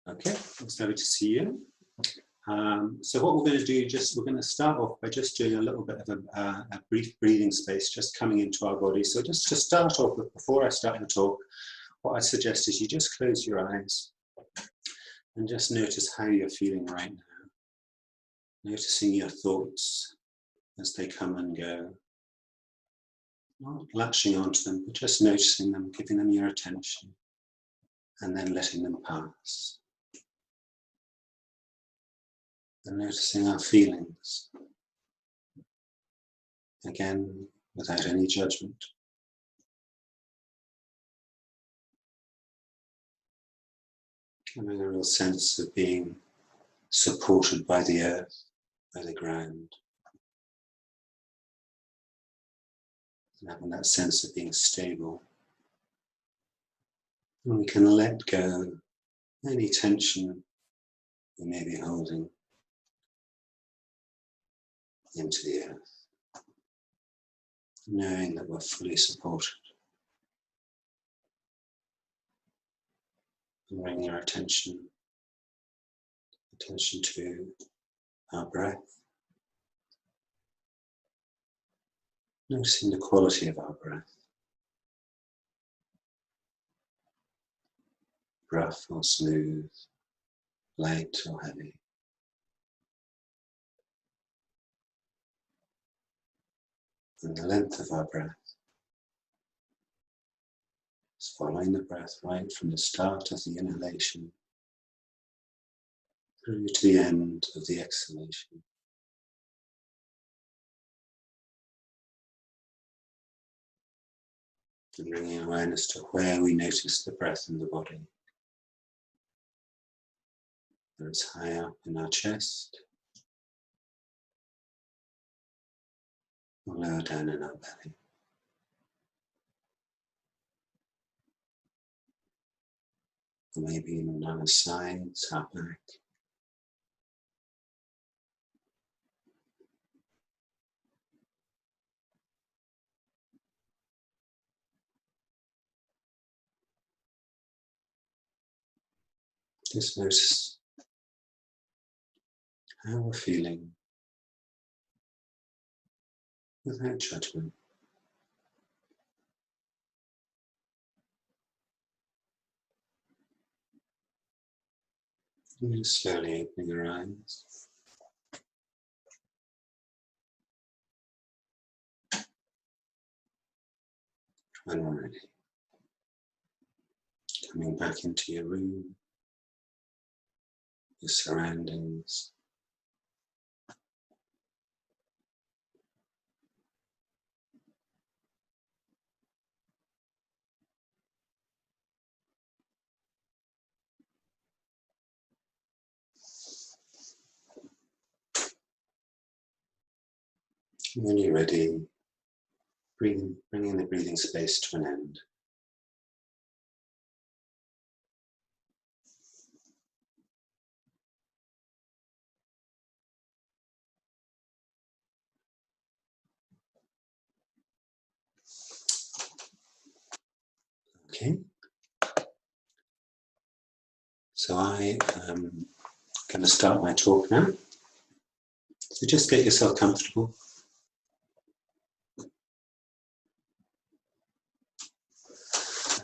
Okay, it's lovely to see you. So what we're going to do, we're going to start off by just doing a little bit of a brief breathing space, just coming into our body. So just to start off with, before I start the talk, what I suggest is you just close your eyes and just notice how you're feeling right now. Noticing your thoughts as they come and go. Not latching onto them, but just noticing them, giving them your attention, and then letting them pass. And noticing our feelings, again, without any judgment. Having a real sense of being supported by the earth, by the ground. And having that sense of being stable. And we can let go any tension we may be holding into the earth, knowing that we're fully supported. And bring your attention to our breath, noticing the quality of our breath, rough or smooth, light or heavy. And the length of our breath. Just following the breath right from the start of the inhalation through to the end of the exhalation. And bringing awareness to where we notice the breath in the body. Whether it's high up in our chest, or lower down in our belly. Or maybe even on our sides, our back. Just notice how we're feeling without judgment. And slowly opening your eyes. When we're ready. Coming back into your room, your surroundings. And when you're ready, bringing the breathing space to an end. Okay. So I am going to start my talk now. So just get yourself comfortable.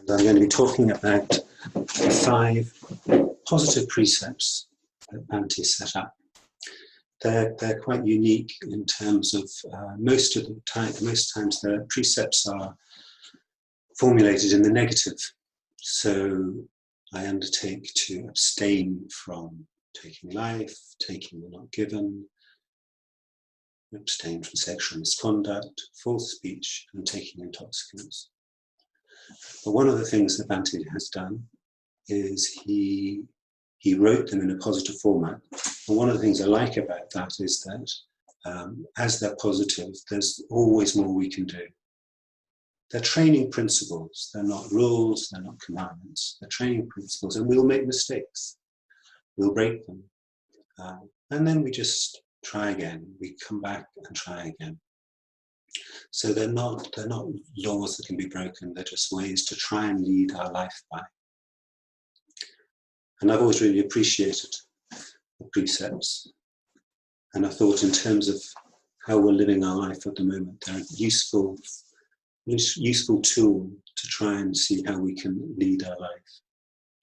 And I'm going to be talking about 5 positive precepts that Bhante set up. They're quite unique in terms of most times the precepts are formulated in the negative. So I undertake to abstain from taking life, taking the not given, abstain from sexual misconduct, false speech, and taking intoxicants. But one of the things that Bhante has done is he wrote them in a positive format. And one of the things I like about that is that as they're positive, there's always more we can do. They're training principles. They're not rules. They're not commandments. They're training principles, and we'll make mistakes. We'll break them. And then we just try again. We come back and try again. So they're not laws that can be broken. They're just ways to try and lead our life by. And I've always really appreciated the precepts. And I thought in terms of how we're living our life at the moment, they're a useful tool to try and see how we can lead our life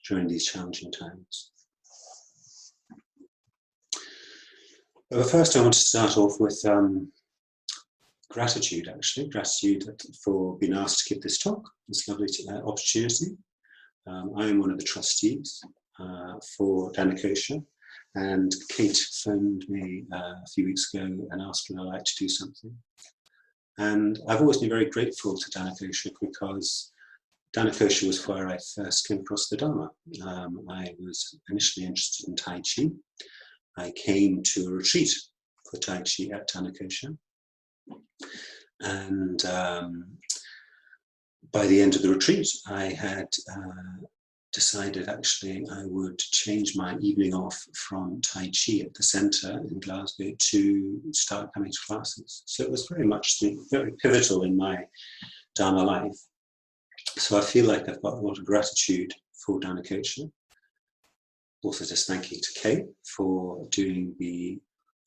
during these challenging times. But first I want to start off with gratitude, actually. Gratitude for being asked to give this talk, this lovely opportunity. I am one of the trustees for Danakosha, and Kate phoned me a few weeks ago and asked me if I'd like to do something. And I've always been very grateful to Danakosha because Danakosha was where I first came across the Dharma. I was initially interested in Tai Chi. I came to a retreat for Tai Chi at Danakosha. And by the end of the retreat, I had decided actually I would change my evening off from Tai Chi at the centre in Glasgow to start coming to classes. So it was very much very pivotal in my Dharma life. So I feel like I've got a lot of gratitude for Danakosha. Also just thank you to Kate for doing the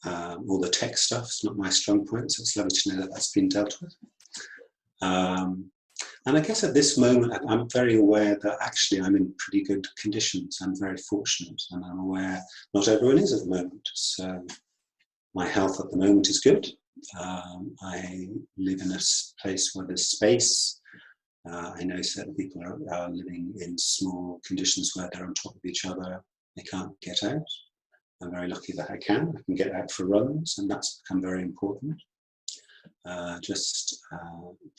all the tech stuff. It's not my strong point, so it's lovely to know that that's been dealt with. And I guess at this moment, I'm very aware that actually I'm in pretty good conditions. I'm very fortunate, and I'm aware not everyone is at the moment. So my health at the moment is good. I live in a place where there's space. I know certain people are living in small conditions where they're on top of each other. They can't get out. I'm very lucky that I can. I can get out for runs, and that's become very important. Just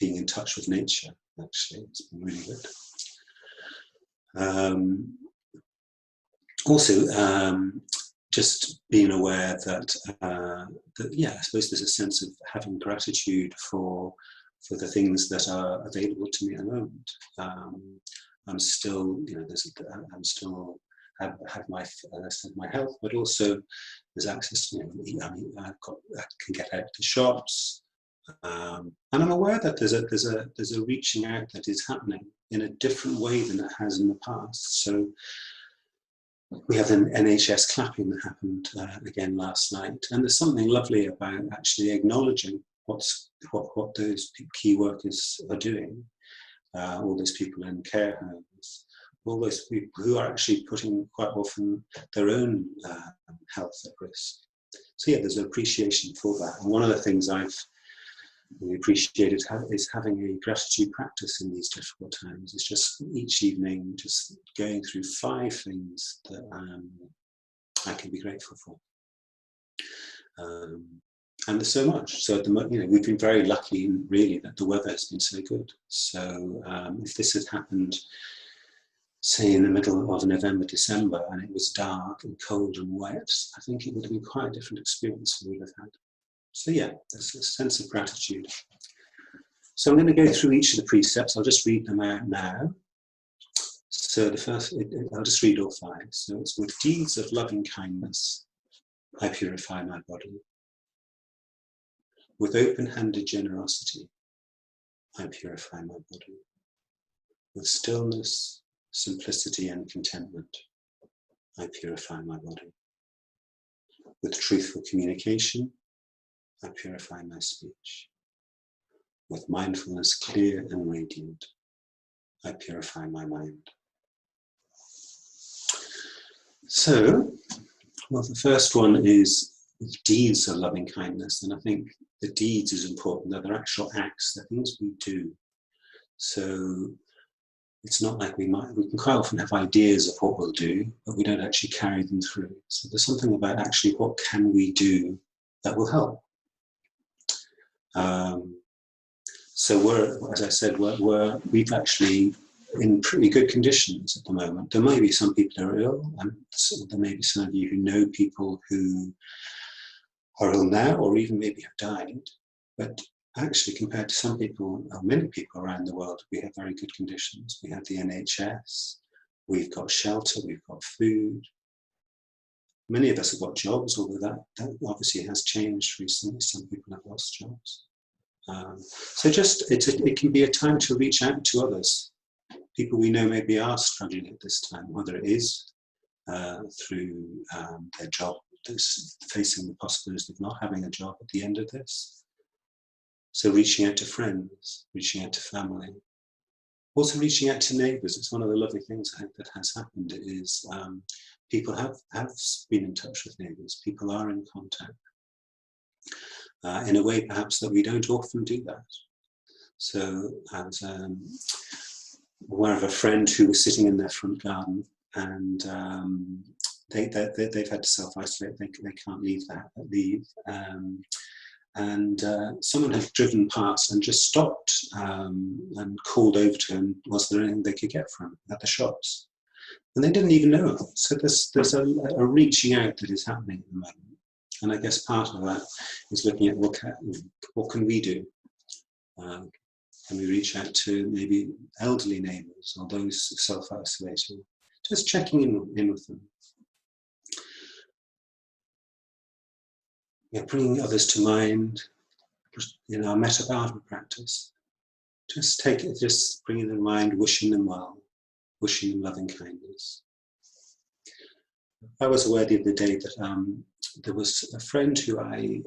being in touch with nature, actually, it's been really good. Also, just being aware that, yeah, I suppose there's a sense of having gratitude for the things that are available to me at the moment. I'm still, I'm still have my, as I said, my health, but also there's access to, I can get out to shops, and I'm aware that there's a reaching out that is happening in a different way than it has in the past. So we have an NHS clapping that happened again last night, and there's something lovely about actually acknowledging what those key workers are doing, all those people in care homes, all those people who are actually putting quite often their own health at risk. So yeah, there's an appreciation for that. And one of the things I've really appreciated is having a gratitude practice in these difficult times. It's just each evening, just going through 5 things that I can be grateful for. And there's so much. So at the moment, we've been very lucky, really, that the weather has been so good. So if this had happened, say in the middle of November, December, and it was dark and cold and wet, I think it would have been quite a different experience we would have had. So yeah, there's a sense of gratitude. So I'm going to go through each of the precepts. I'll just read them out now. So the first, I'll just read all 5. So it's with deeds of loving kindness, I purify my body. With open-handed generosity, I purify my body. With stillness, simplicity and contentment, I purify my body. With truthful communication, I purify my speech. With mindfulness clear and radiant, I purify my mind. So, well, the first one is deeds of loving kindness, and I think the deeds is important. They're the actual acts, the things we do. So it's not like we can quite often have ideas of what we'll do, but we don't actually carry them through. So there's something about actually what can we do that will help. So we're, as I said, we've actually in pretty good conditions at the moment. There may be some people who are ill, and there may be some of you who know people who are ill now, or even maybe have died. But actually, compared to some people, or many people around the world, we have very good conditions. We have the NHS, we've got shelter, we've got food. Many of us have got jobs, although that obviously has changed recently. Some people have lost jobs. So just, it can be a time to reach out to others. People we know maybe are struggling at this time, whether it is through their job, facing the possibility of not having a job at the end of this. So reaching out to friends, reaching out to family, also reaching out to neighbours. It's one of the lovely things I think that has happened is people have been in touch with neighbours. People are in contact in a way perhaps that we don't often do that. So I was aware of a friend who was sitting in their front garden, and they've had to self-isolate. They can't leave. And someone had driven past and just stopped and called over to him, was there anything they could get from him at the shops? And they didn't even know. So there's a reaching out that is happening at the moment. And I guess part of that is looking at what can we do? Can we reach out to maybe elderly neighbours or those self-isolating? Just checking in with them. Yeah, bringing others to mind in our metta practice. Just bringing them to mind, wishing them well, wishing them loving kindness. I was aware the other day that there was a friend who I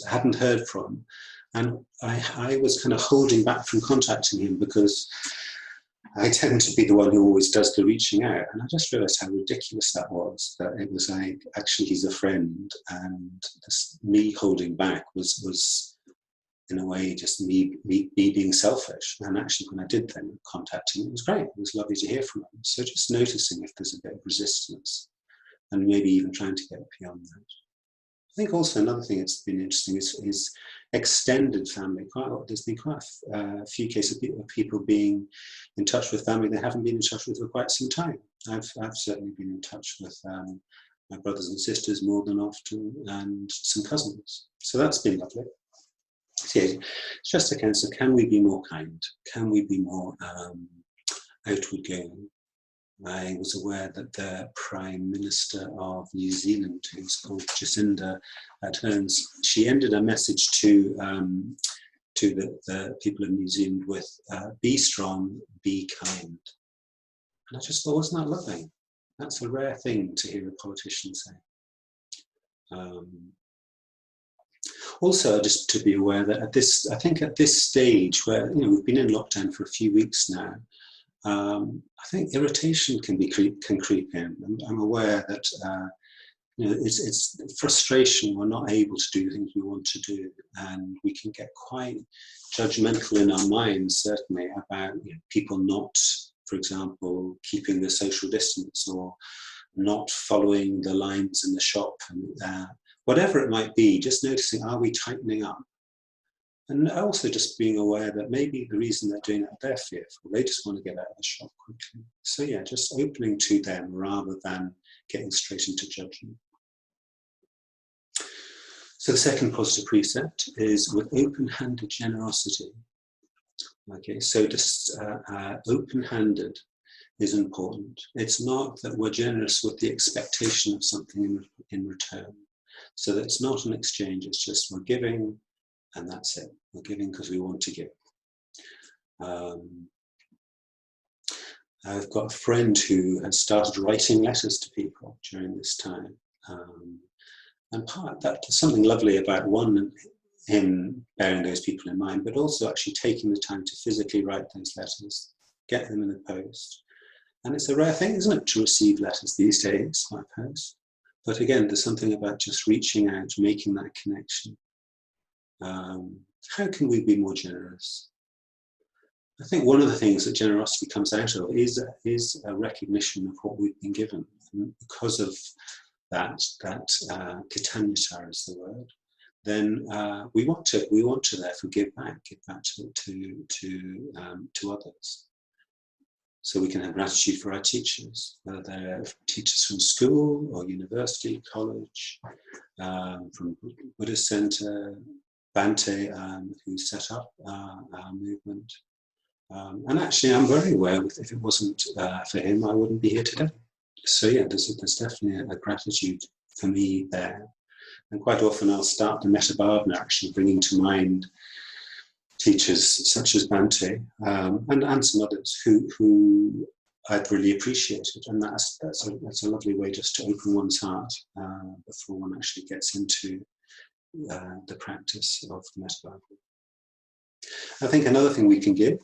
hadn't heard from, and I was kind of holding back from contacting him because I tend to be the one who always does the reaching out, and I just realised how ridiculous that was. That it was like, actually he's a friend, and me holding back was in a way just me being selfish. And actually when I did then contact him, it was great. It was lovely to hear from him. So just noticing if there's a bit of resistance, and maybe even trying to get beyond that. I think also another thing that's been interesting is extended family. There's been quite a few cases of people being in touch with family they haven't been in touch with for quite some time. I've certainly been in touch with my brothers and sisters more than often, and some cousins. So that's been lovely. So yeah, it's just a case of, can we be more kind? Can we be more outward going? I was aware that the Prime Minister of New Zealand, who's called Jacinda Ardern, she ended a message to the people of New Zealand with be strong, be kind. And I just thought, wasn't that lovely? That's a rare thing to hear a politician say. Also, just to be aware that at this stage where we've been in lockdown for a few weeks now, I think irritation can creep in. I'm aware that it's frustration. We're not able to do things we want to do, and we can get quite judgmental in our minds, certainly, about people not, for example, keeping the social distance or not following the lines in the shop, and whatever it might be. Just noticing, are we tightening up? And also just being aware that maybe the reason they're doing that, they're fearful. They just want to get out of the shop quickly. So yeah, just opening to them rather than getting straight into judgment. So the second positive precept is with open-handed generosity. Okay, so just open-handed is important. It's not that we're generous with the expectation of something in return. So that it's not an exchange, it's just we're giving, and that's it. We're giving because we want to give. I've got a friend who has started writing letters to people during this time. And part of that, there's something lovely about him bearing those people in mind, but also actually taking the time to physically write those letters, get them in the post. And it's a rare thing, isn't it, to receive letters these days by post. But again, there's something about just reaching out, making that connection. How can we be more generous? I think one of the things that generosity comes out of is a recognition of what we've been given. And because of that Contentment is the word, then we want to therefore give back to others. So we can have gratitude for our teachers, whether they're teachers from school or university, college, from Buddhist Center, Bhante, who set up our movement. And actually, I'm very aware if it wasn't for him, I wouldn't be here today. So yeah, there's definitely a gratitude for me there. And quite often I'll start the metta bhavana actually bringing to mind teachers such as Bhante and some others who I'd really appreciate it. And that's a lovely way just to open one's heart before one actually gets into the practice of the metta Bible. I think another thing we can give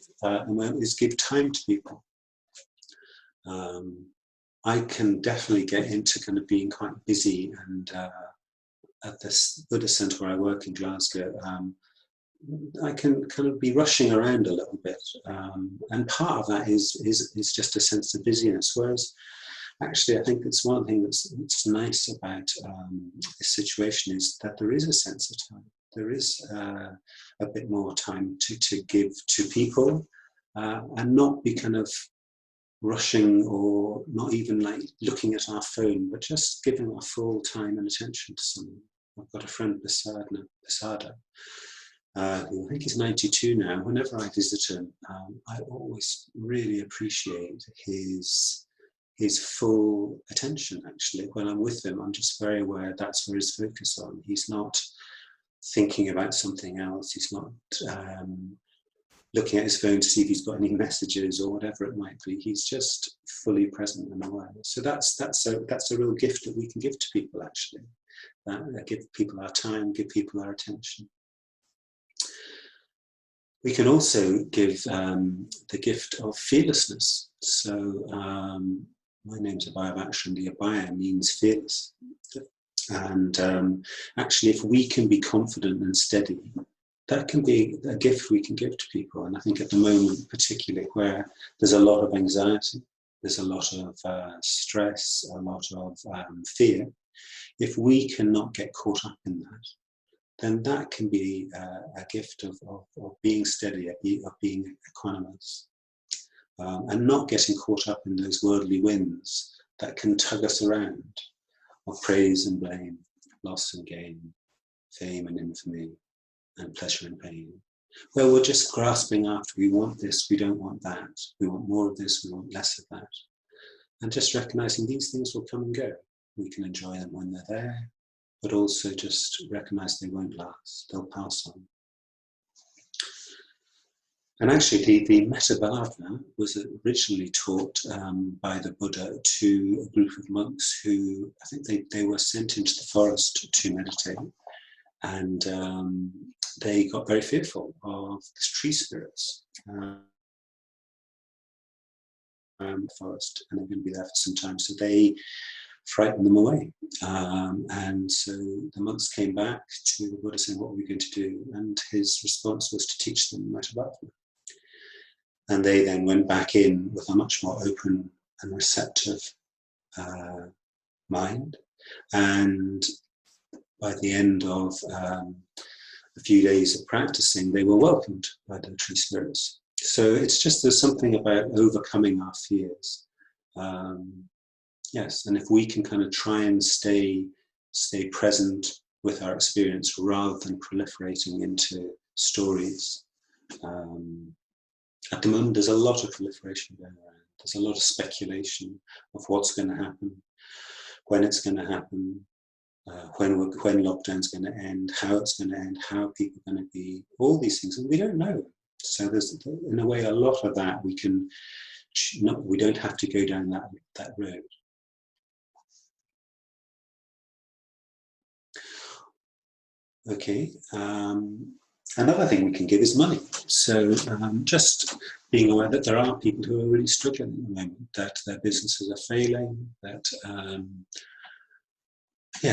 is give time to people. I can definitely get into kind of being quite busy, and at this Buddhist centre where I work in Glasgow, I can kind of be rushing around a little bit, and part of that is just a sense of busyness. Whereas, actually, I think it's one thing that's nice about this situation is that there is a sense of time. There is a bit more time to give to people, and not be kind of rushing or not even like looking at our phone, but just giving our full time and attention to someone. I've got a friend, Basada, who I think he's 92 now. Whenever I visit him, I always really appreciate his full attention. Actually, when I'm with him, I'm just very aware that's where his focus on. He's not thinking about something else. He's not looking at his phone to see if he's got any messages or whatever it might be. He's just fully present and aware. So that's a real gift that we can give to people, actually. Give people our time, give people our attention. We can also give the gift of fearlessness. So my name's Abhayavaca, and the Abhaya means fearless. And actually, if we can be confident and steady, that can be a gift we can give to people. And I think at the moment, particularly where there's a lot of anxiety, there's a lot of stress, a lot of fear, if we cannot get caught up in that, then that can be a gift of being steady, of being equanimous, and not getting caught up in those worldly winds that can tug us around, of praise and blame, loss and gain, fame and infamy, and pleasure and pain, where we're just grasping after, we want this, we don't want that, we want more of this, we want less of that, and just recognizing these things will come and go. We can enjoy them when they're there, but also just recognize they won't last, they'll pass on. And actually, the metta Bhavana was originally taught by the Buddha to a group of monks who, I think they were sent into the forest to meditate, and they got very fearful of the tree spirits forest, and they're going to be there for some time, so they frightened them away. And so the monks came back to the Buddha saying, what are we going to do? And his response was to teach them metta Bhavana. And they then went back in with a much more open and receptive mind. And by the end of a few days of practicing, they were welcomed by the tree spirits. So it's just, there's something about overcoming our fears. Yes, and if we can kind of try and stay present with our experience rather than proliferating into stories. At the moment, there's a lot of proliferation going around. There's a lot of speculation of what's going to happen, when it's going to happen, when lockdown's going to end, how it's going to end, how people are going to be, all these things, and we don't know. So there's, in a way, a lot of that we don't have to go down that road. Okay, another thing we can give is money. So just being aware that there are people who are really struggling at the moment, that their businesses are failing, that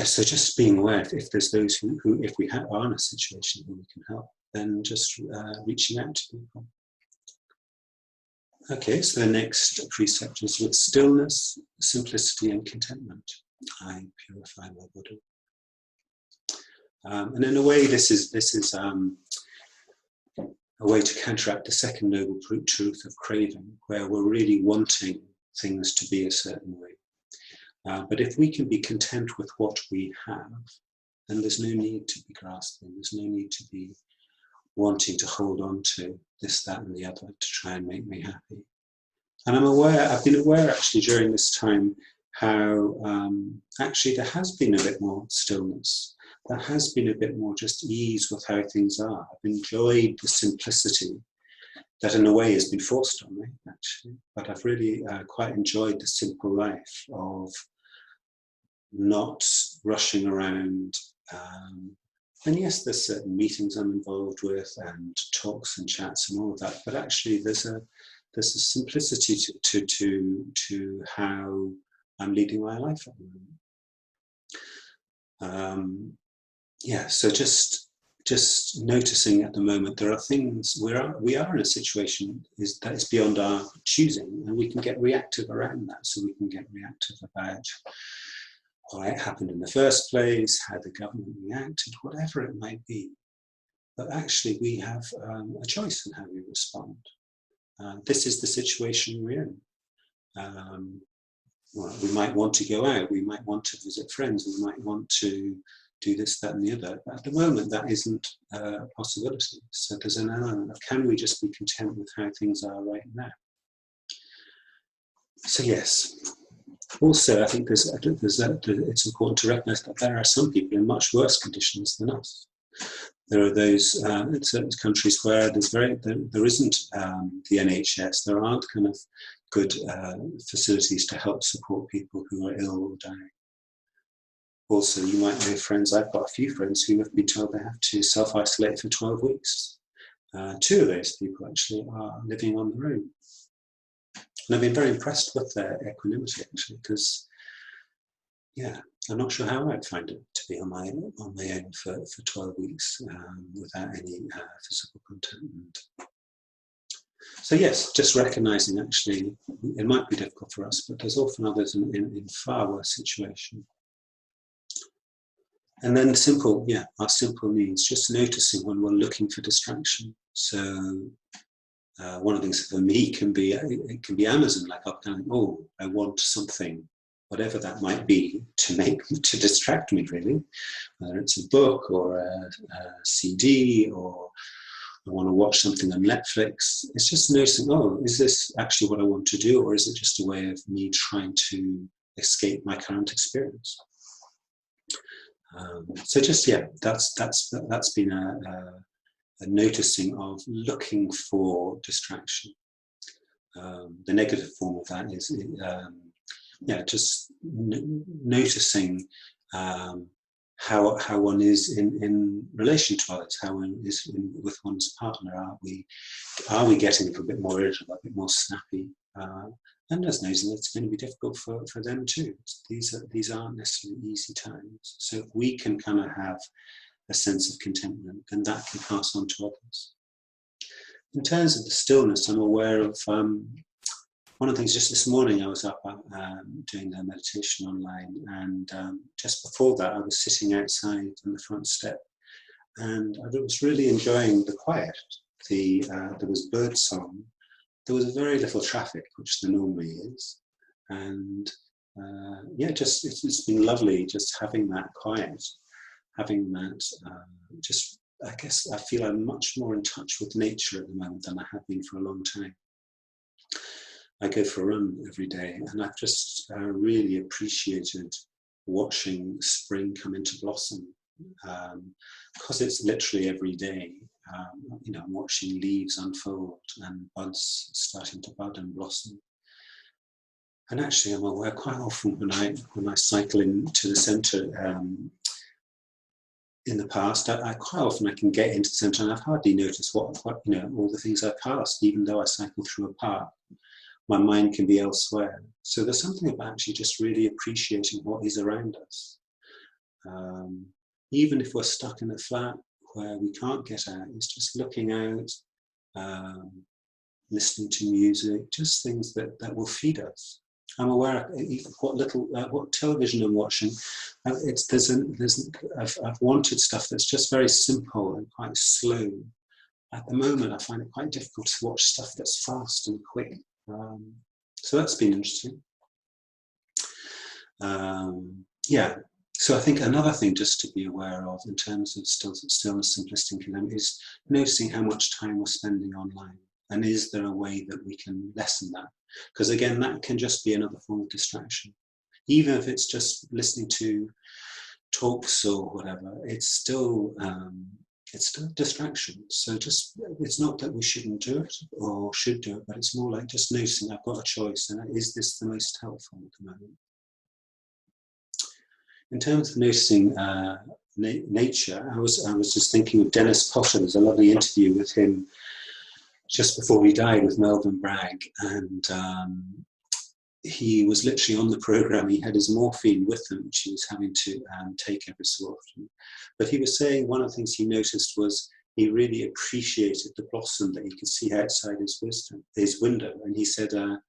so just being aware if there's those who if we are in a situation where we can help, then just reaching out to people. Okay, so the next precept is with stillness, simplicity and contentment, I purify my body. And in a way, this is a way to counteract the second noble truth of craving, where we're really wanting things to be a certain way. But if we can be content with what we have, then there's no need to be grasping. There's no need to be wanting to hold on to this, that, and the other to try and make me happy. And I've been aware actually during this time how actually there has been a bit more stillness. There has been a bit more just ease with how things are. I've enjoyed the simplicity that in a way has been forced on me, actually. But I've really quite enjoyed the simple life of not rushing around. And yes, there's certain meetings I'm involved with, and talks and chats and all of that. But actually, there's a simplicity to how I'm leading my life at the moment. Yeah, so just noticing at the moment there are things we are in a situation that is beyond our choosing, and we can get reactive around that. So we can get reactive about why it happened in the first place, how the government reacted, whatever it might be. But actually, we have a choice in how we respond. This is the situation we're in. Well, we might want to go out, we might want to visit friends, we might want to do this, that, and the other. But at the moment, that isn't a possibility. So there's an element of, can we just be content with how things are right now? So yes. Also, I think it's important to recognise that there are some people in much worse conditions than us. There are those in certain countries where there isn't the NHS. There aren't kind of good facilities to help support people who are ill or dying. Also, you might know friends. I've got a few friends who have been told they have to self-isolate for 12 weeks. 2 of those people actually are living on their own. And I've been very impressed with their equanimity, actually, because, yeah, I'm not sure how I'd find it to be on my own for 12 weeks without any physical contentment. So yes, just recognising, actually, it might be difficult for us, but there's often others in far worse situations. And then our simple needs, just noticing when we're looking for distraction. So one of the things for me can be Amazon. Like I'm kind of, I want something, whatever that might be, to distract me, really. Whether it's a book or a CD, or I want to watch something on Netflix. It's just noticing, is this actually what I want to do, or is it just a way of me trying to escape my current experience? So just that's been a noticing of looking for distraction. The negative form of that is just noticing how one is in relation to others, how one is with one's partner. Are we getting a little bit more irritable, a bit more snappy? And just noticing it's going to be difficult for them too. These aren't necessarily easy times. So if we can kind of have a sense of contentment, then that can pass on to others. In terms of the stillness, I'm aware of one of the things. Just this morning I was up doing a meditation online, and just before that I was sitting outside on the front step, and I was really enjoying the quiet. There was bird song. There was very little traffic, which there normally is, and it's been lovely just having that quiet. Having that, I guess I feel I'm much more in touch with nature at the moment than I have been for a long time. I go for a run every day, and I've just really appreciated watching spring come into blossom, because it's literally every day. I'm watching leaves unfold and buds starting to bud and blossom. And actually, I'm aware quite often when I cycle into the centre. In the past, I quite often I can get into the centre and I've hardly noticed what all the things I've passed, even though I cycle through a park. My mind can be elsewhere. So there's something about actually just really appreciating what is around us. Even if we're stuck in a flat where we can't get out, it's just looking out, listening to music, just things that will feed us. I'm aware of what television I'm watching. I've wanted stuff that's just very simple and quite slow. At the moment, I find it quite difficult to watch stuff that's fast and quick. So that's been interesting. So I think another thing just to be aware of in terms of stillness, simplicity, and contentment is noticing how much time we're spending online. And is there a way that we can lessen that? Because again, that can just be another form of distraction. Even if it's just listening to talks or whatever, it's still it's still a distraction. So just, it's not that we shouldn't do it or should do it, but it's more like just noticing I've got a choice, and is this the most helpful at the moment? In terms of noticing nature, I was just thinking of Dennis Potter. There's a lovely interview with him just before he died with Melvyn Bragg, and he was literally on the program. He had his morphine with him, which he was having to take every so often. But he was saying one of the things he noticed was he really appreciated the blossom that he could see outside his window. And he said that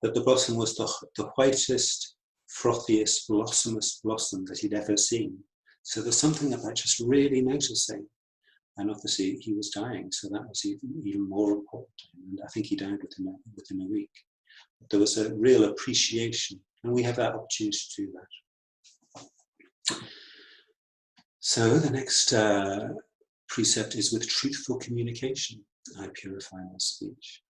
the blossom was the whitest, frothiest, blossomest blossom that he'd ever seen. So there's something about just really noticing. And obviously he was dying, so that was even more important to him. And I think he died within a week. There was a real appreciation, and we have that opportunity to do that. So the next precept is with truthful communication. I purify my speech.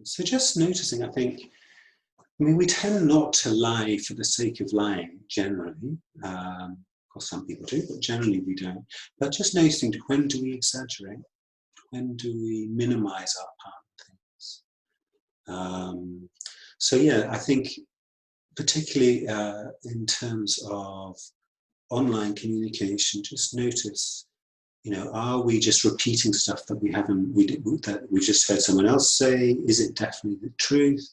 So just noticing, I mean, we tend not to lie for the sake of lying, generally. Of course, some people do, but generally we don't. But just noticing, when do we exaggerate? When do we minimize our part of things? So yeah, I think particularly in terms of online communication, just notice, are we just repeating stuff that that we just heard someone else say? Is it definitely the truth?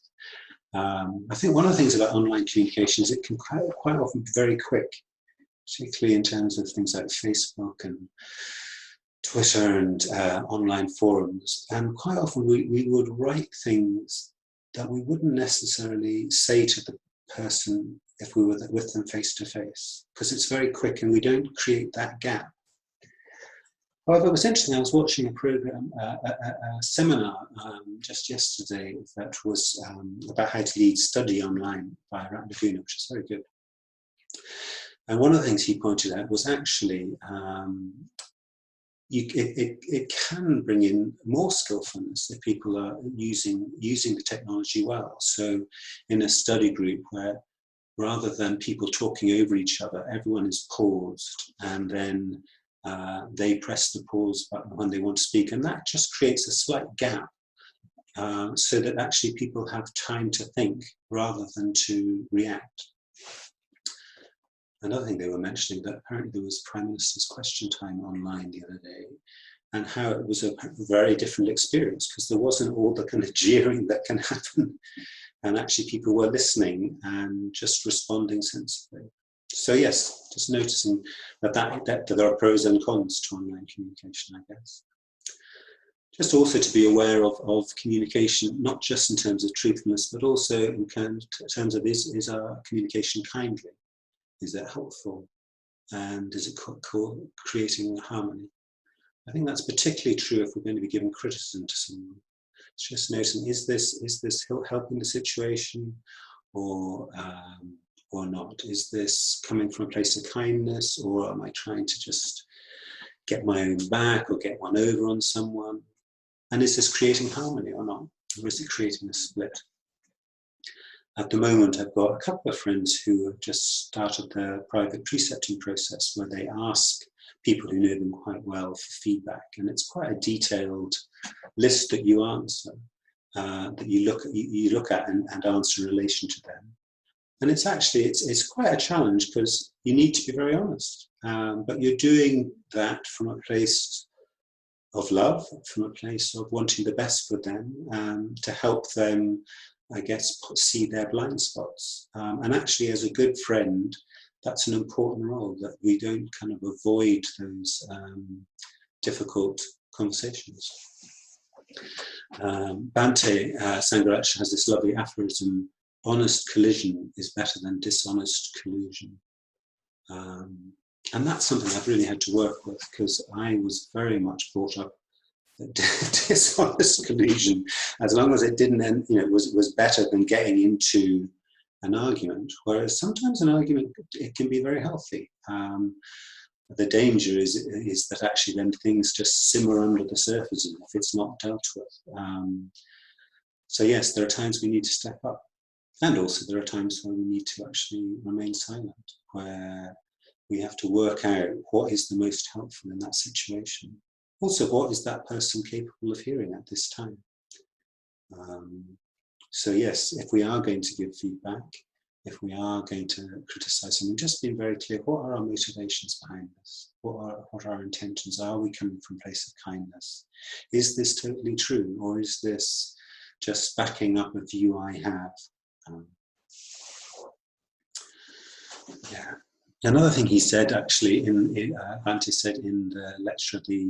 I think one of the things about online communication is it can quite often be very quick, particularly in terms of things like Facebook and Twitter and online forums. And quite often we would write things that we wouldn't necessarily say to the person if we were with them face to face, because it's very quick and we don't create that gap. However, it was interesting. I was watching a program, a seminar just yesterday that was about how to lead study online by Ratnavuna, which is very good. And one of the things he pointed out was actually it can bring in more skillfulness if people are using the technology well. So in a study group where rather than people talking over each other, everyone is paused, and then they press the pause button when they want to speak, and that just creates a slight gap so that actually people have time to think rather than to react. Another thing they were mentioning, that apparently there was Prime Minister's question time online the other day, and how it was a very different experience because there wasn't all the kind of jeering that can happen, and actually people were listening and just responding sensibly. So yes, just noticing that there are pros and cons to online communication, I guess. Just also to be aware of communication, not just in terms of truthfulness, but also in terms of is our communication kindly? Is it helpful? And is it creating harmony? I think that's particularly true if we're going to be giving criticism to someone. It's just noticing, is this helping the situation or not? Is this coming from a place of kindness, or am I trying to just get my own back or get one over on someone? And is this creating harmony or not? Or is it creating a split? At the moment, I've got a couple of friends who have just started their private precepting process where they ask people who know them quite well for feedback. And it's quite a detailed list that you answer, that you look at and answer in relation to them. And it's actually, it's quite a challenge because you need to be very honest. But you're doing that from a place of love, from a place of wanting the best for them, to help them, I guess, see their blind spots. And actually, as a good friend, that's an important role, that we don't kind of avoid those difficult conversations. Bhante Sangaracha has this lovely aphorism: honest collision is better than dishonest collusion. And that's something I've really had to work with, because I was very much brought up that dishonest collusion, as long as it didn't end, was better than getting into an argument. Whereas sometimes an argument, it can be very healthy. The danger is that actually then things just simmer under the surface if it's not dealt with. So yes, there are times we need to step up, and also there are times where we need to actually remain silent, where we have to work out what is the most helpful in that situation. Also, what is that person capable of hearing at this time? So yes, if we are going to give feedback, if we are going to criticize something, just being very clear, what are our motivations behind this? What are our intentions? Are we coming from a place of kindness? Is this totally true? Or is this just backing up a view I have? Yeah. Another thing he said, actually, Bhante said in the lecture of the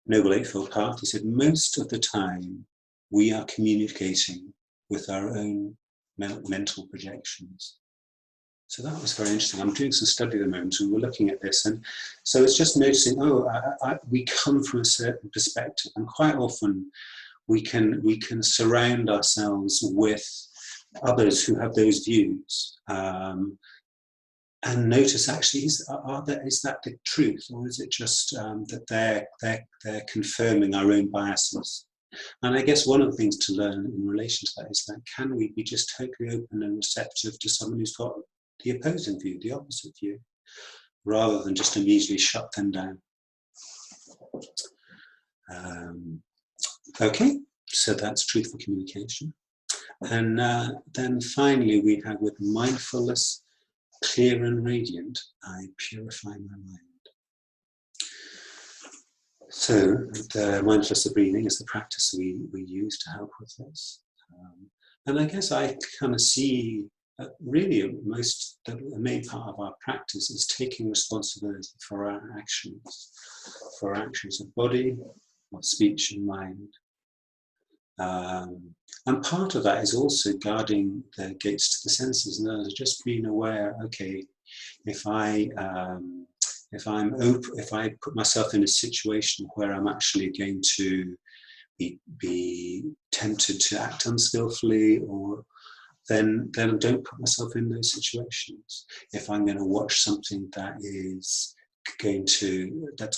Noble Eightfold Path, he said, most of the time we are communicating with our own mental projections. So that was very interesting. I'm doing some study at the moment and we're looking at this, and so it's just noticing, we come from a certain perspective, and quite often we can surround ourselves with others who have those views, and notice, actually, is that the truth, or is it just that they're confirming our own biases? And I guess one of the things to learn in relation to that is that, can we be just totally open and receptive to someone who's got the opposing view, the opposite view, rather than just immediately shut them down? Okay, so that's truthful communication. And then finally we have, with mindfulness, clear and radiant, I purify my mind. So the mindfulness of breathing is the practice we use to help with this. And I guess I kind of see really the main part of our practice is taking responsibility for our actions of body, of speech and mind. And part of that is also guarding the gates to the senses, and just being aware, okay, if I put myself in a situation where I'm actually going to be tempted to act unskillfully, or then I don't put myself in those situations. If I'm going to watch something that's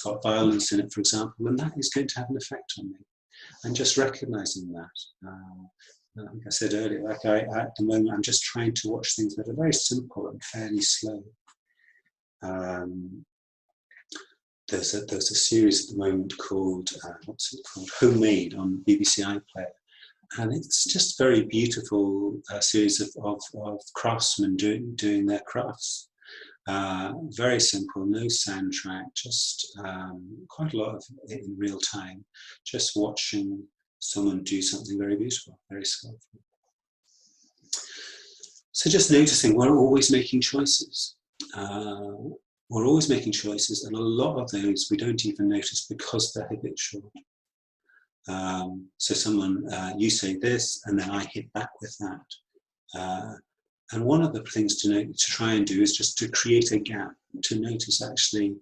got violence in it, for example, then that is going to have an effect on me. And just recognizing that. Like I said earlier, at the moment, I'm just trying to watch things that are very simple and fairly slow. There's a series at the moment called, Homemade, on BBC iPlayer. And it's just very beautiful series of craftsmen doing their crafts. Very simple, no soundtrack, just quite a lot of it in real time, just watching someone do something very beautiful, very skillful. So just noticing, we're always making choices. We're always making choices, and a lot of those we don't even notice because they're habitual. So someone, you say this, and then I hit back with that. And one of the things to try and do is just to create a gap, to notice, actually,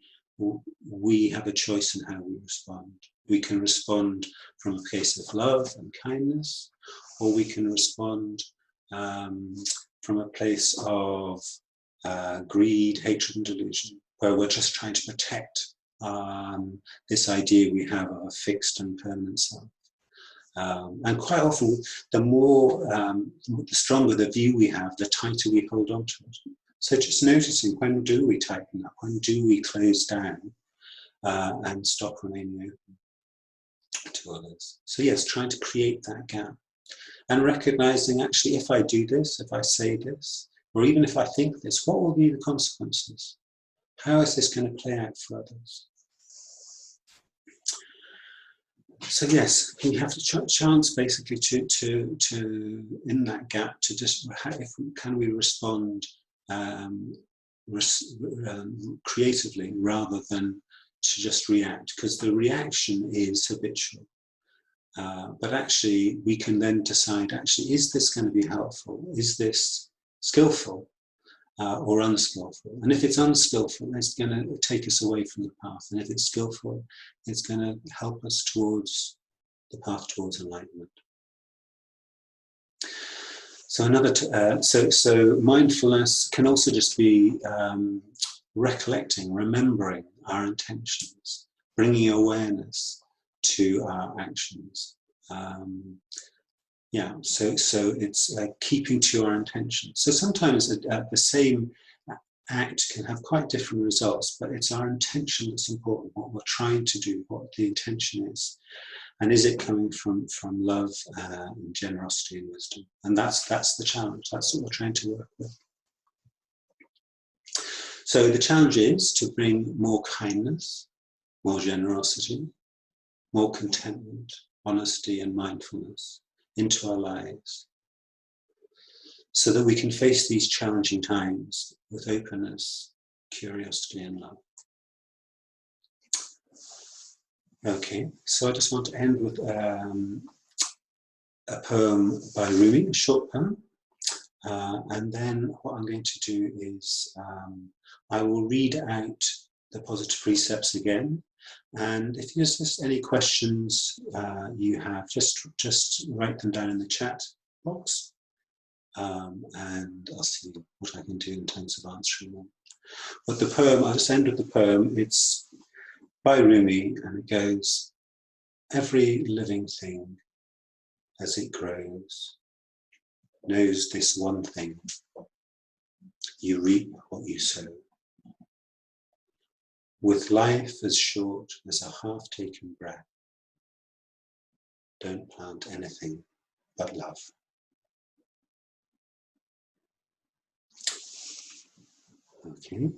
we have a choice in how we respond. We can respond from a place of love and kindness, or we can respond from a place of greed, hatred, and delusion, where we're just trying to protect this idea we have of a fixed and permanent self. And quite often, the stronger the view we have, the tighter we hold on to it. So just noticing, when do we tighten up? When do we close down and stop remaining open to others? So yes, trying to create that gap. And recognizing, actually, if I do this, if I say this, or even if I think this, what will be the consequences? How is this going to play out for others? So yes, we have a chance basically to in that gap to just, can we respond creatively rather than to just react, because the reaction is habitual. But actually, we can then decide, actually, is this going to be helpful? Is this skillful or unskillful? And if it's unskillful, it's going to take us away from the path. And if it's skillful, it's going to help us towards the path towards enlightenment. So so mindfulness can also just be recollecting, remembering our intentions, bringing awareness to our actions. So it's keeping to our intentions. So sometimes the same act can have quite different results, but it's our intention that's important, what we're trying to do, what the intention is. And is it coming from love and generosity and wisdom? And that's the challenge. That's what we're trying to work with. So the challenge is to bring more kindness, more generosity, more contentment, honesty and mindfulness into our lives, so that we can face these challenging times with openness, curiosity and love. Okay, so I just want to end with a poem by Rumi, a short poem. And then what I'm going to do is I will read out the Positive Precepts again. And if there's just any questions you have, just write them down in the chat box. And I'll see what I can do in terms of answering them. But the poem, I'll just end with the poem. It's by Rumi, and it goes, every living thing as it grows knows this one thing: you reap what you sow. With life as short as a half-taken breath, don't plant anything but love. Okay.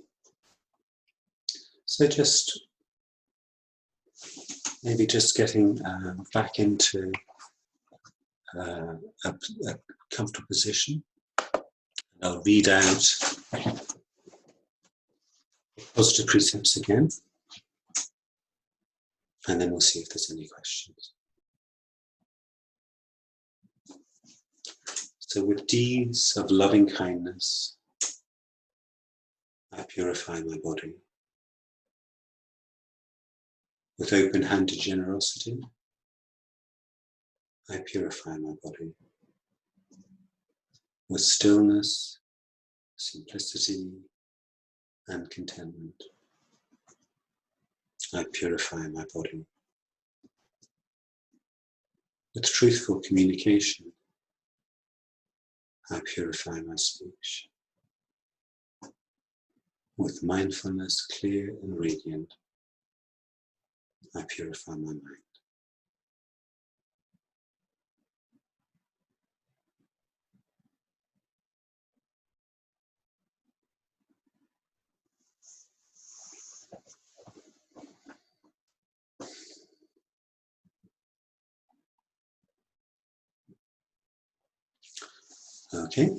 So maybe just getting back into a comfortable position. I'll read out Positive Precepts again, and then we'll see if there's any questions. So with deeds of loving kindness, I purify my body. With open-handed generosity, I purify my body. With stillness, simplicity, and contentment, I purify my body. With truthful communication, I purify my speech. With mindfulness clear and radiant, I purify my mind. Okay.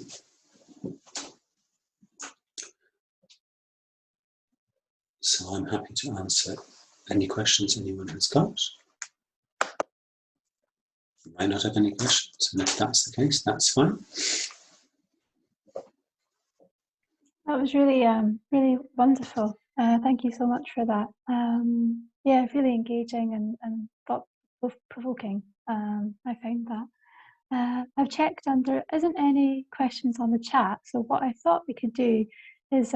So I'm happy to answer any questions anyone has got. You might not have any questions, and if that's the case, that's fine. That was really, really wonderful. Thank you so much for that. Yeah, really engaging and thought-provoking. I found that. I've checked and there isn't any questions on the chat. So what I thought we could do is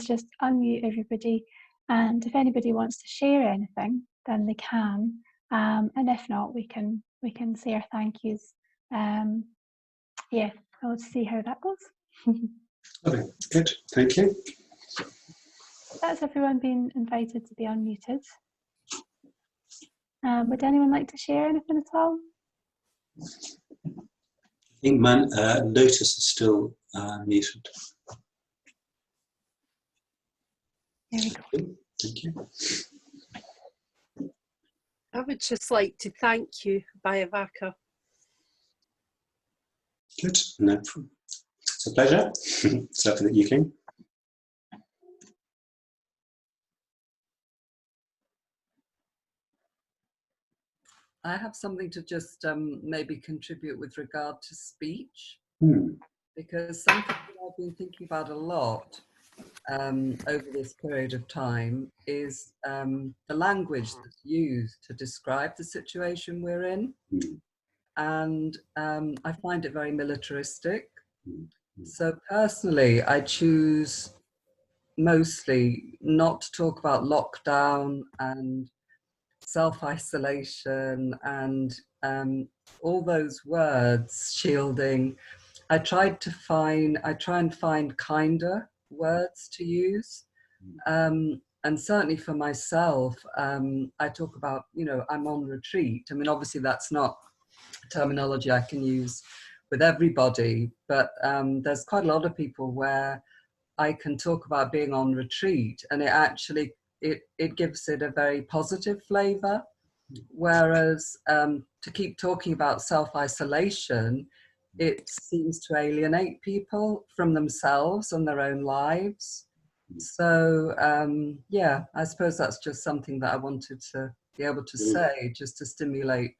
just unmute everybody, and if anybody wants to share anything, then they can. And if not, we can say our thank yous. Yeah, I'll see how that goes. Okay, good, thank you. That's everyone being invited to be unmuted. Would anyone like to share anything at all? I think Lotus is still muted. There we go. Thank you. I would just like to thank you, Abhayavaca. Good, no problem. It's a pleasure. It's lovely that you came. I have something to just maybe contribute with regard to speech, because something that I've been thinking about a lot over this period of time is the language that's used to describe the situation we're in. And I find it very militaristic. So personally, I choose mostly not to talk about lockdown and self-isolation and all those words, shielding. I try and find kinder words to use. And certainly for myself, I talk about, you know, I'm on retreat. I mean, obviously that's not terminology I can use with everybody, but there's quite a lot of people where I can talk about being on retreat, and it actually, it gives it a very positive flavor. Whereas to keep talking about self-isolation, it seems to alienate people from themselves and their own lives. So yeah, I suppose that's just something that I wanted to be able to say, just to stimulate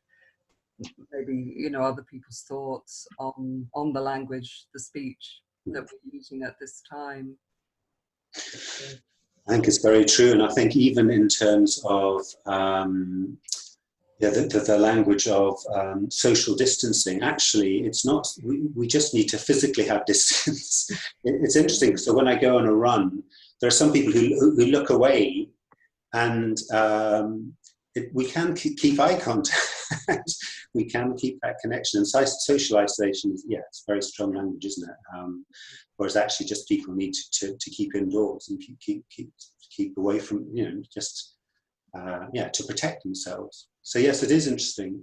maybe, you know, other people's thoughts on the language, the speech that we're using at this time. I think it's very true, and I think even in terms of the language of social distancing, actually, it's not. We just need to physically have distance. It's interesting. So when I go on a run, there are some people who look away, and we can keep eye contact. We can keep that connection. And social isolation is, yeah, it's very strong language, isn't it? Whereas actually, just people need to keep indoors and keep away from, you know, just to protect themselves. So yes, it is interesting.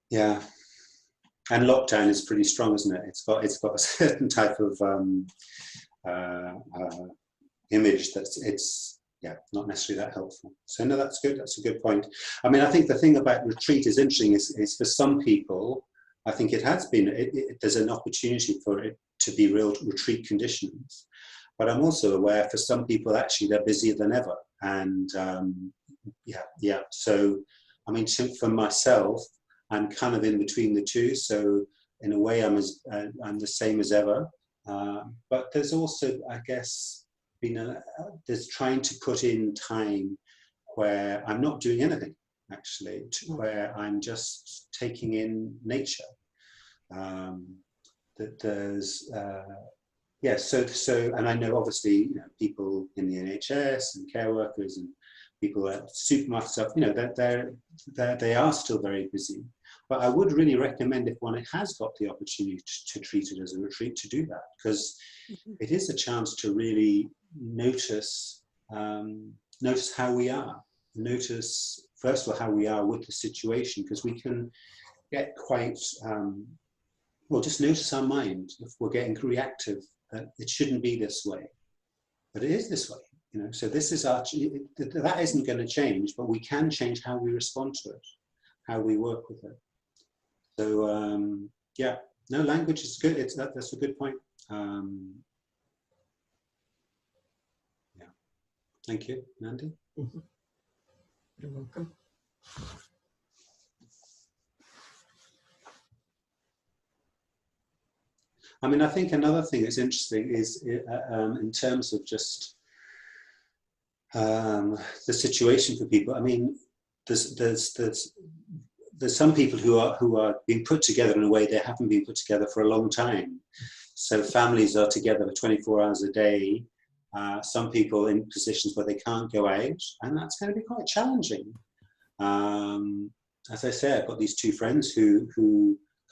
Yeah, and lockdown is pretty strong, isn't it? It's got a certain type of image it's not necessarily that helpful. So no, that's good. That's a good point. I mean, I think the thing about retreat is interesting. Is for some people, I think it has been. There's an opportunity for it to be real retreat conditions. But I'm also aware for some people, actually, they're busier than ever. And so, I mean, for myself, I'm kind of in between the two. So in a way, I'm the same as ever. But there's also, I guess, there's trying to put in time where I'm not doing anything, actually, where I'm just taking in nature. That there's and I know, obviously, you know, people in the NHS and care workers and people at supermarket stuff, you know, they are still very busy. But I would really recommend, if one has got the opportunity to treat it as a retreat, to do that, because it is a chance to really notice how we are. Notice, first of all, how we are with the situation, because we can get quite, just notice our mind if we're getting reactive, that it shouldn't be this way, but it is this way. You know, so this is that isn't going to change, but we can change how we respond to it, how we work with it. So language is good. That's a good point. Thank you, Mandy. You're welcome. I mean, I think another thing that's interesting is in terms of just the situation for people. I mean, there's some people who are being put together in a way they haven't been put together for a long time. So families are together for 24 hours a day. Some people in positions where they can't go out, and that's going to be quite challenging. As I say, I've got these two friends who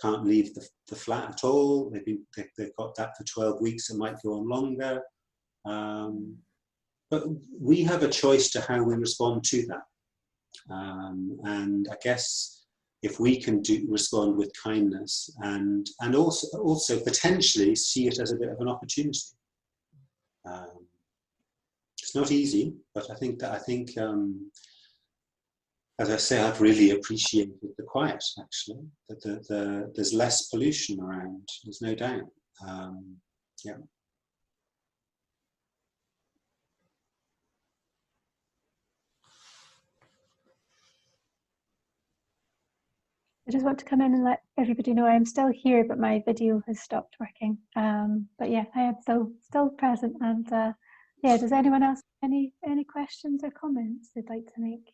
can't leave the flat at all. They've got that for 12 weeks. It might go on longer. But we have a choice to how we respond to that. And I guess if we can respond with kindness and also potentially see it as a bit of an opportunity. It's not easy, but I think as I say, I've really appreciated the quiet, actually, that there's less pollution around, there's no doubt. I just want to come in and let everybody know I'm still here, but my video has stopped working. But yeah, I am still present. And does anyone else have any questions or comments they'd like to make?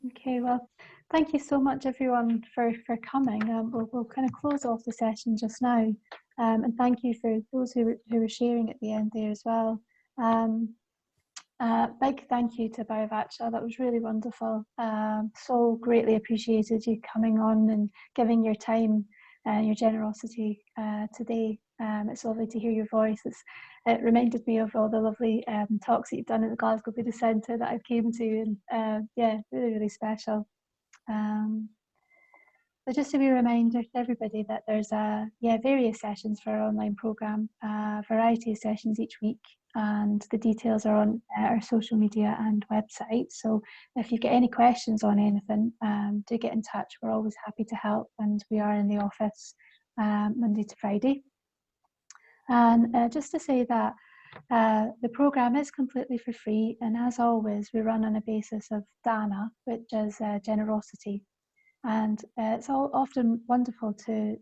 Okay, well, thank you so much, everyone, for coming. We'll kind of close off the session just now. And thank you for those who were sharing at the end there as well. Big thank you to Abhayavaca. That was really wonderful. So greatly appreciated you coming on and giving your time and your generosity today. It's lovely to hear your voice. It reminded me of all the lovely talks that you've done at the Glasgow Buddhist Centre that I came to, and yeah, really, really special. So just a wee reminder to everybody that there's various sessions for our online programme, variety of sessions each week, and the details are on our social media and website. So if you get any questions on anything, do get in touch. We're always happy to help, and we are in the office Monday to Friday. And just to say that the programme is completely for free, and as always we run on a basis of Dharma, which is generosity. And it's often wonderful to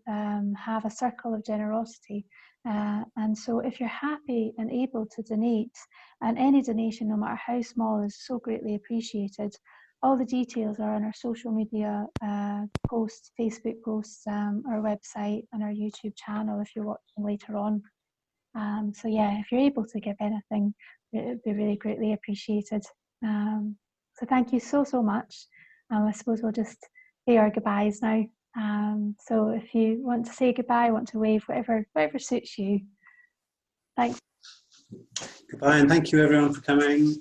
have a circle of generosity. And so if you're happy and able to donate, and any donation, no matter how small, is so greatly appreciated. All the details are on our social media posts, Facebook posts, our website and our YouTube channel if you're watching later on. So yeah, if you're able to give anything, it would be really greatly appreciated. So thank you so much. I suppose we'll just say our goodbyes now. So if you want to say goodbye, want to wave, whatever suits you. Thanks. Goodbye, and thank you everyone for coming.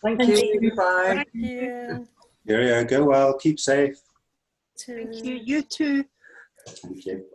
Thank you. Goodbye. Thank you. Go well, keep safe. Thank you. You too. Thank you.